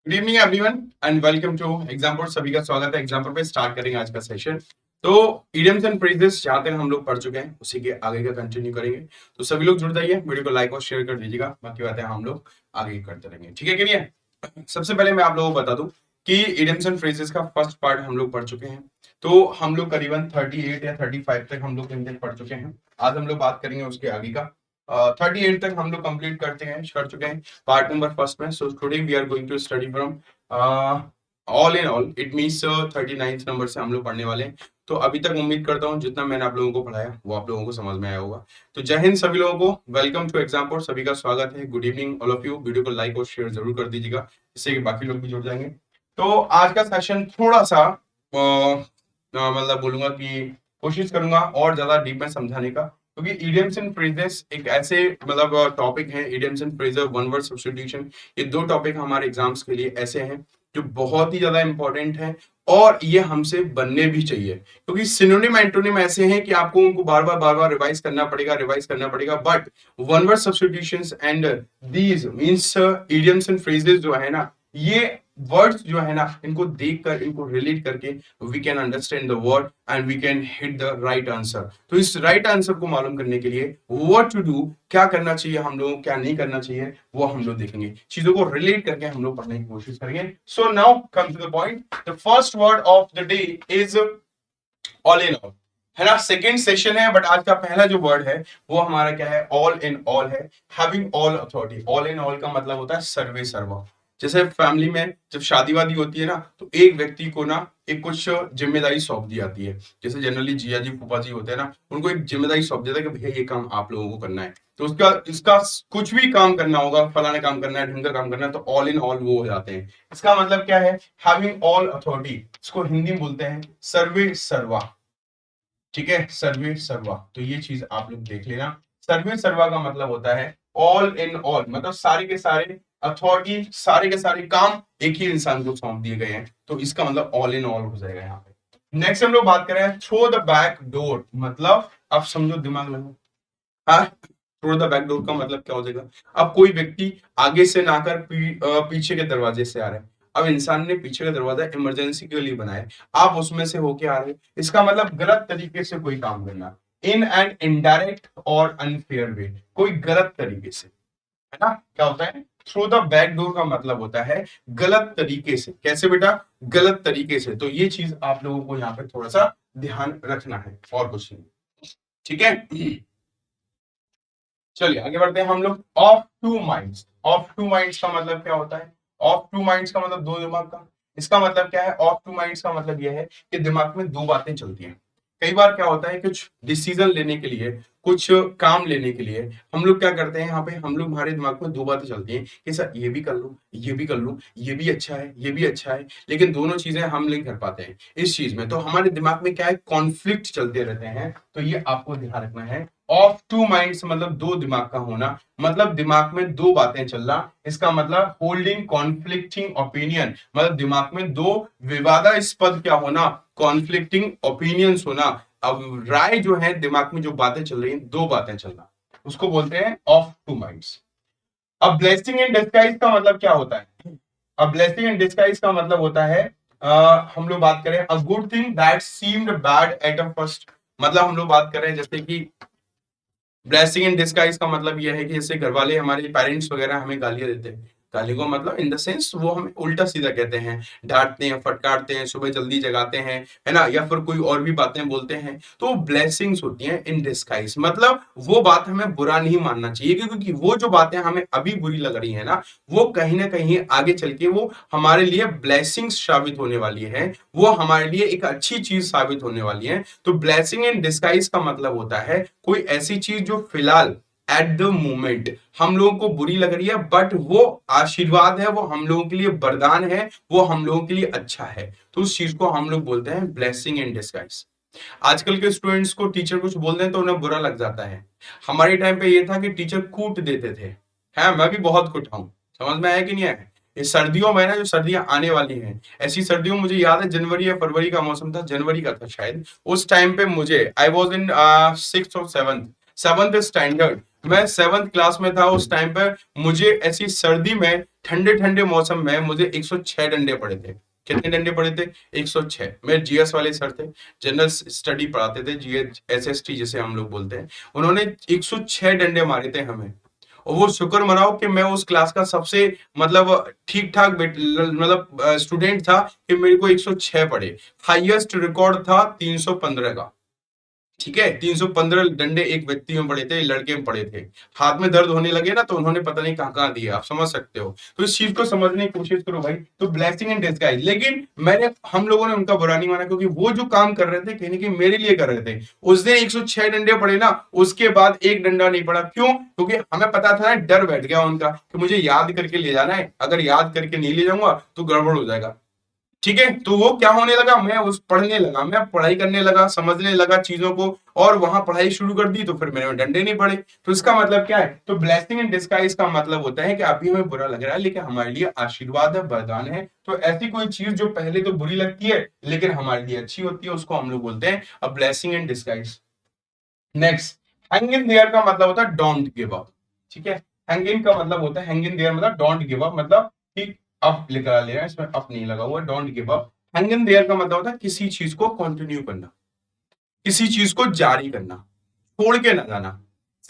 Good evening everyone and welcome to example. सभी का स्वागत है। एग्जाम्पल पे स्टार्ट करेंगे आज का सेशन। तो इडियम्स एंड फ्रेजेस जहां तक हम लोग पढ़ चुके हैं उसी के आगे का कंटिन्यू करेंगे। तो सभी लोग जुड़ जाइए, वीडियो को लाइक और शेयर कर दीजिएगा। बाकी बातें हम लोग आगे करते रहेंगे, ठीक है कि नहीं है? सबसे पहले मैं आप लोगों को बता दूं कि इडियम्स एंड फ्रेजेस का फर्स्ट पार्ट हम लोग पढ़ चुके हैं। तो हम लोग करीबन 38 या 35 तक हम लोग इंडियन पढ़ चुके हैं। आज हम लोग बात करेंगे उसके आगे का। 38 तक हम लोग कंप्लीट कर चुके हैं पार्ट नंबर फर्स्ट में। So today we are going to study from all in all it means 39th number से हम लोग पढ़ने वाले हैं। तो अभी तक उम्मीद करता हूँ जितना मैंने आप लोगों को पढ़ाया वो आप लोगों को समझ में आया होगा। तो जय हिंद सभी लोगों को, वेलकम टू एग्जाम्पल। सभी का स्वागत है। Good evening all of you. Video को लाइक और शेयर जरूर कर दीजिएगा, जिससे कि बाकी लोग भी जुड़ जाएंगे। तो आज का सेशन थोड़ा सा मतलब बोलूंगा कि कोशिश करूंगा और ज्यादा डीप में समझाने का, क्योंकि इडियम्स एंड फ्रेजेस एक ऐसे मतलब टॉपिक है। Idioms and phrases, one word substitution, ये दो टॉपिक हमारे एग्जाम्स के लिए ऐसे हैं जो बहुत ही ज्यादा इंपॉर्टेंट है और ये हमसे बनने भी चाहिए, क्योंकि सिनोनिम एंटोनिम ऐसे हैं कि आपको उनको बार बार रिवाइज करना पड़ेगा। But one word substitutions and these means idioms and phrases जो है ना, ये वर्ड्स जो है ना, इनको देखकर, इनको रिलेट करके we can understand the word and we can hit the right answer. तो इस राइट आंसर को मालूम करने के लिए व्हाट टू डू, क्या करना चाहिए हम लोग, क्या नहीं करना चाहिए, वो हम लोग देखेंगे। चीजों को रिलेट करके हम लोग पढ़ने की कोशिश करेंगे। So now come to the point. The first word of the day is all in all, है ना। सेकेंड सेशन है, बट आज का पहला जो वर्ड है वो हमारा क्या है? ऑल इन ऑल है। Having all authority. All in all का मतलब होता है सर्वे सर्वा। जैसे फैमिली में जब शादी वादी होती है ना, तो एक व्यक्ति को ना एक कुछ जिम्मेदारी सौंप दी जाती है। जैसे जनरली जिया जी फूफा जी होते हैं ना, उनको एक जिम्मेदारी सौंप देता है कि भैया ये काम आप लोगों को करना है। तो उसका इसका कुछ भी काम करना होगा, फलाना काम करना है, ढंग का काम करना है, तो ऑल इन ऑल वो हो जाते हैं। इसका मतलब क्या है? Having all authority. इसको हिंदी में बोलते हैं सर्वे सर्वा, ठीक है, सर्वे सर्वा। तो ये चीज आप लोग देख लेना। सर्वे सर्वा का मतलब होता है ऑल इन ऑल, मतलब सारे के सारे अथॉरिटी, सारे के सारे काम एक ही इंसान को सौंप दिए गए हैं। तो इसका मतलब ऑल इन ऑल हो जाएगा यहाँ पे। नेक्स्ट हम लोग बात करें थ्रू द बैक डोर, मतलब आप समझो, दिमाग लगाओ। हाँ, थ्रू द बैक डोर का मतलब क्या हो जाएगा? अब कोई व्यक्ति आगे से ना आकर पीछे के दरवाजे से आ रहा है। अब इंसान ने पीछे का दरवाजा इमरजेंसी के लिए बनाया, आप उसमें से होके आ रहे हैं। इसका मतलब गलत तरीके से कोई काम करना, इन एन इनडायरेक्ट और अनफेयर वे, कोई गलत तरीके से, है ना। क्या होता है? थ्रू द बैक डोर का मतलब होता है गलत तरीके से। कैसे बेटा? गलत तरीके से। तो ये चीज आप लोगों को यहाँ पे थोड़ा सा ध्यान रखना है, और कुछ नहीं, ठीक है। चलिए आगे बढ़ते हैं हम लोग। Of two minds. Of two minds का मतलब क्या होता है? ऑफ टू माइंड्स का मतलब दो दिमाग का। इसका मतलब क्या है? ऑफ टू माइंड्स का मतलब यह है कि दिमाग में दो बातें चलती हैं। कई बार क्या होता है, कुछ डिसीजन लेने के लिए, कुछ काम लेने के लिए हम लोग क्या करते हैं, यहाँ पे हम लोग, हमारे दिमाग में दो बातें चलती हैं कि सर ये भी कर लूं, ये भी कर लूं, ये भी अच्छा है, ये भी अच्छा है, लेकिन दोनों चीजें हम नहीं कर पाते हैं इस चीज में। तो हमारे दिमाग में क्या है? कॉन्फ्लिक्ट चलते रहते हैं। तो ये आपको ध्यान रखना है। ऑफ टू माइंड्स मतलब दो दिमाग का होना, मतलब दिमाग में दो बातें चलना। इसका मतलब होल्डिंग कॉन्फ्लिक्टिंग ओपिनियन, मतलब दिमाग में दो विवादास्पद क्या होना? कॉन्फ्लिक्टिंग ओपिनियंस होना। अब राय जो है, दिमाग में जो बातें चल रही हैं, दो बातें चलना, उसको बोलते हैं ऑफ टू माइंड्स। अब ब्लेसिंग इन डिस्गाइज का मतलब क्या होता है? अब ब्लेसिंग इन डिस्गाइज का मतलब होता है हम लोग बात करें a good thing that seemed bad at a first. मतलब हम लोग बात कर रहे हैं जैसे कि ब्लेसिंग इन डिस्गाइज का मतलब यह है कि जैसे घर वाले, हमारे पेरेंट्स वगैरह हमें गालियां देते हैं। गाली को मतलब इन द सेंस वो हमें उल्टा सीधा कहते हैं, डांटते हैं, फटकारते हैं, सुबह जल्दी जगाते हैं, है ना, या फिर कोई और भी बातें बोलते हैं। तो ब्लेसिंग्स होती हैं इन डिस्गाइज, मतलब वो बात हमें बुरा नहीं मानना चाहिए, क्योंकि वो जो बातें हमें अभी बुरी लग रही है ना, वो कहीं ना कहीं आगे चल के वो हमारे लिए ब्लेसिंग्स साबित होने वाली है, वो हमारे लिए एक अच्छी चीज साबित होने वाली है। तो ब्लेसिंग इन डिस्गाइज का मतलब होता है कोई ऐसी चीज जो फिलहाल एट द मोमेंट हम लोगों को बुरी लग रही है, बट वो आशीर्वाद है, वो हम लोगों के लिए वरदान है, वो हम लोगों के लिए अच्छा है। तो उस चीज को हम लोग बोलते हैं ब्लेसिंग इन डिस्गाइज। आजकल के स्टूडेंट्स को टीचर कुछ बोल दें तो उन्हें बुरा लग जाता है। हमारे टाइम पे ये था कि टीचर कूट देते थे, है, मैं भी बहुत कुटा हूं। समझ में आया कि नहीं आया? इस सर्दियों में ना, जो सर्दियां आने वाली हैं, ऐसी सर्दियों, मुझे याद है जनवरी या फरवरी का मौसम था, जनवरी का था शायद। उस टाइम पे मुझे, आई वॉज इन सिक्स और सेवंथ स्टैंडर्ड, मैं 7th क्लास में था उस टाइम पर, मुझे ऐसी सर्दी में ठंडे ठंडे मौसम में मुझे 106 डंडे पड़े थे। कितने डंडे पड़े थे? 106। मेरे जीएस वाले सर थे, जनरल स्टडी पढ़ाते थे, जीएस एसएसटी जिसे हम लोग बोलते हैं, उन्होंने 106 डंडे मारे थे हमें। और वो शुक्र मनाओ कि मैं उस क्लास का सबसे मतलब ठीक ठाक मतलब स्टूडेंट था कि मेरे को 106 पड़े। हाईएस्ट रिकॉर्ड था 315 का। ठीक है, 315 डंडे एक व्यक्ति में पड़े थे, लड़के में पड़े थे। हाथ में दर्द होने लगे ना तो उन्होंने पता नहीं कहां कहां दिया, आप समझ सकते हो। तो इस चीज को समझने की कोशिश करो भाई। तो ब्लेसिंग इन डिस्गाइज, लेकिन हम लोगों ने उनका बुरा नहीं माना, क्योंकि वो जो काम कर रहे थे कहीं ना कहीं मेरे लिए कर रहे थे। उस दिन 106 डंडे पड़े ना, उसके बाद एक डंडा नहीं पड़ा। क्यों? क्योंकि हमें पता था ना, डर बैठ गया उनका कि मुझे याद करके ले जाना है, अगर याद करके नहीं ले जाऊंगा तो गड़बड़ हो जाएगा। ठीक है, तो वो क्या होने लगा, मैं उस पढ़ने लगा, मैं पढ़ाई करने लगा, समझने लगा चीजों को, और वहां पढ़ाई शुरू कर दी तो फिर मेरे में डंडे नहीं पड़े। तो इसका मतलब क्या है? तो ब्लेसिंग इन डिस्गाइज का मतलब होता है कि अभी हमें बुरा लग रहा है लेकिन हमारे लिए आशीर्वाद है, वरदान है। तो ऐसी कोई चीज जो पहले तो बुरी लगती है लेकिन हमारे लिए अच्छी होती है, उसको हम लोग बोलते हैं a blessing in disguise. Next, hang in their का मतलब होता है डोंट गिव अप। ठीक है, हैंग इन का मतलब होता है, हैंग इन देयर मतलब डोंट गिव अप, मतलब कि अप लिखा लिया है, इसमें अप नहीं लगा हुआ, don't give up. Hang in their का मतलब होता है किसी चीज को कंटिन्यू करना, किसी चीज को जारी करना, छोड़ के ना जाना।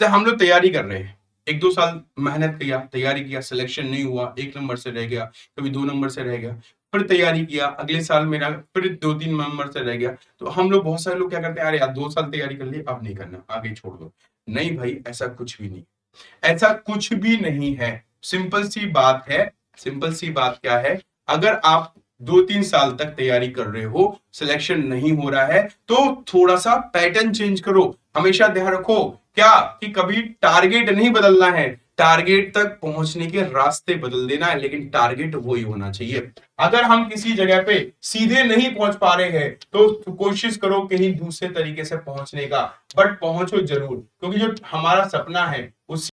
जैसे हम लोग तैयारी कर रहे हैं, 1-2 साल मेहनत किया, तैयारी किया, सिलेक्शन नहीं हुआ, 1 नंबर से रह गया, कभी 2 नंबर से रह गया, फिर तैयारी किया, अगले साल मेरा फिर 2-3 नंबर से रह गया। तो हम लोग, बहुत सारे लोग क्या करते हैं, अरे यार 2 साल तैयारी कर ली, अब नहीं करना, आगे छोड़ दो। नहीं भाई, ऐसा कुछ भी नहीं, ऐसा कुछ भी नहीं है। सिंपल सी बात है, सिंपल सी बात क्या है, अगर आप 2-3 साल तक तैयारी कर रहे हो, सिलेक्शन नहीं हो रहा है, तो थोड़ा सा पैटर्न चेंज करो। हमेशा ध्यान रखो क्या, कि कभी टारगेट नहीं बदलना है, टारगेट तक पहुंचने के रास्ते बदल देना है, लेकिन टारगेट वही होना चाहिए। अगर हम किसी जगह पे सीधे नहीं पहुंच पा रहे हैं तो कोशिश करो कहीं दूसरे तरीके से पहुंचने का, बट पहुंचो जरूर, क्योंकि जो हमारा सपना है उस